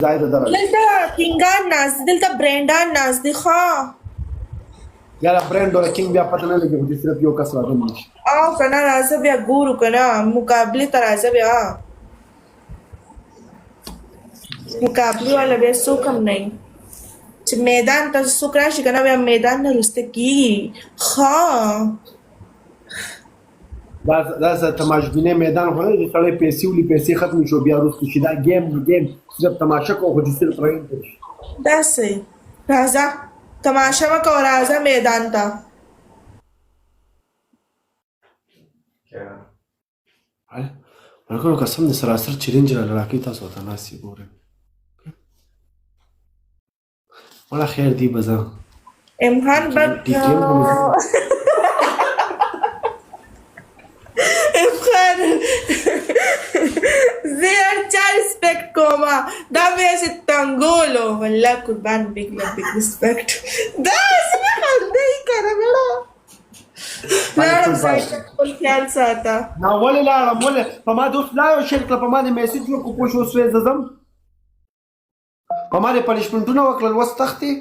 زايده درجه دلته کینګان ناز دلته برانډان ناز دي ښه یاره برانډ ولا کینګ بیا پته نه لګي چې صرف یو کس راغلی شي او کنه راځه بیا ګورو کنه مقابله ته راځه بیا مقابله والا بیا څوک هم نه چې میدان ته څوک راشي کنه بیا میدان نه رسته کیږي ښه دا تماشبینه میدان خو نه چې سړی پیسې ولي پیسې ختم شو بیا وروسته شي دا گیم صرف تماشا کو خو چې صرف رایم شي داسې راځه تماشا وکړه راځه میدان ته مرګونو قسم دې سراسر چیلنج را لړاکې تاسو ته ناسي ګورم ولا خیر دی بزا امهان بد امهان زیر چا ریسپیکٹ کوما دا بیسه تنگولو والله قربان بیگ ریسپیکٹ دا اسمه خنده ای کنه بیڑا لاړم سایت خپل خیال ساته نا ولې لاړم ولې په ما دوست لا یو شرک په ما دې میسج وکړو پوه شو سوې زم په ما دې پنشمنټونه وکړل وس تختې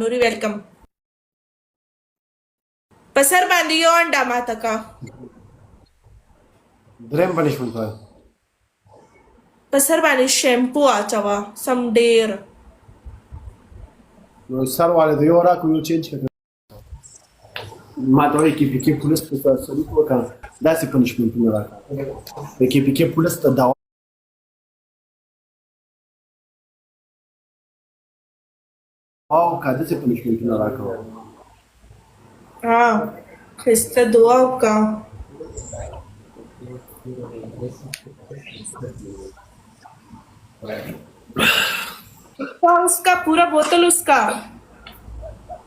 نوري ویلکم پسر باندې یو انډا ماته کا دریم پنشمنټ وای پسر باندې شیمپو اچوا سم ډیر نو سر والے د یو راکو یو چینج کړ ما ته وایي کې پی کې پولیس په سړي وکړ داسې پنشمنټونه راکړه کې پی کې پولیس ته دا او کاده څه پنشمنټونه راکړه ها خسته دعا وکا उसका पूरा बोतल उसका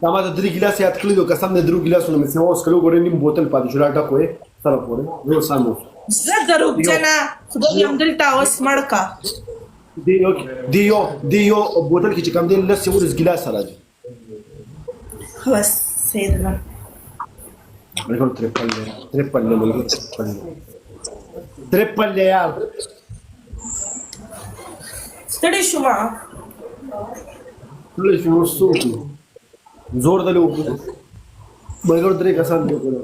دا ما ته 3 ګلاس یاد کړی دوه قسم دې 3 ګلاسونه مې سیمه اوس کلو ګورې نیم بوتل پاتې شو راټا کوې سره پورې یو سامو زه دروغ جنا خدای هم دلته اوس مړکا دی یو بوتل کې چې کم دی لس یو ګلاس راځي بس سیدنا مګر تریپل یار ستړي شوما ټول شو وسوکو زور دلو مګر درې کسان دی کولو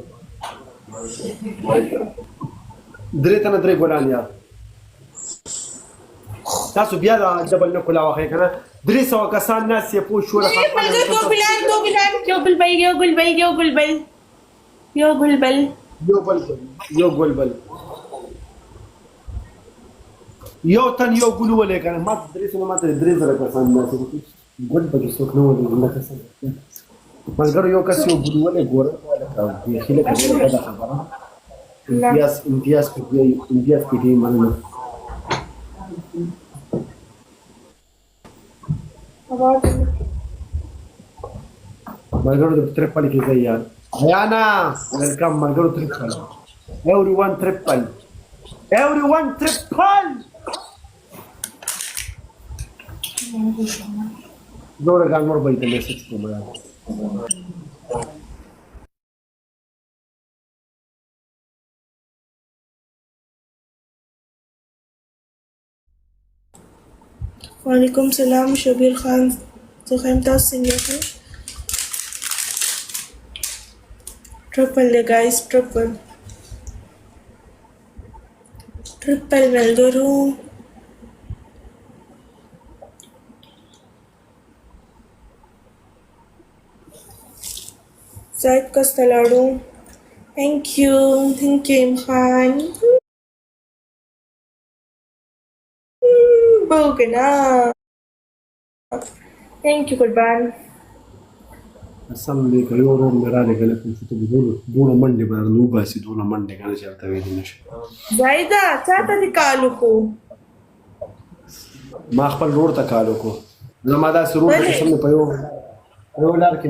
درې تنه درې ګولان یار تاسو بیا د جبل نه کولا واخې کنه 300 کسان ناس یې پوه شو راځي یو ګلبل یو تن یو ګلو ولې کنه ما 300 ماته 3000 کسان ناس ګل په څوک نو ولې نه کسان مګر یو کس یو ګلو ولې ګوره دا خله کوي دا خبره امتیاز کې مننه Malgrado triple che sei Ian. Diana, welcome Malgrado triple. Everyone triple. Dora gang more by the message to me. वालेकुम सलाम शबीर खान तो खैम तास सिंगर है ट्रिपल है गाइस ट्रिपल मेलगरू Zaid Castellado thank you Imran Bogana. Thank you, Kurban. Assalamu alaikum. Yo rom mera le gale kun futu dono mande bar no basi dono mande kana chalta ve din shi. Zaida, chata nikalu ko. Ma khpal lor ta kalu ko. Zama da surur ke samne payo. Payo lar ke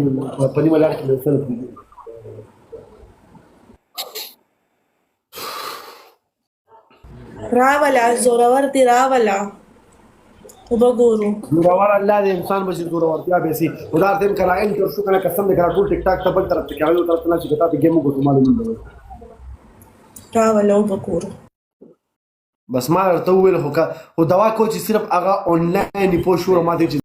pani malar ke sal. Ravala zoravar di ravala. وبګورو زورور الله دې انسان بشي زورورتیا به سي خدا دې کړه انټر شو کنه قسم دې کړه ټول ټیک ټاک ته بل طرف ته کاوه طرف نه چې کته گیم کو معلوم نه راولو وبګورو بس ما ورته ویل خو دوا کو چې صرف هغه آنلاین پوښور ما دې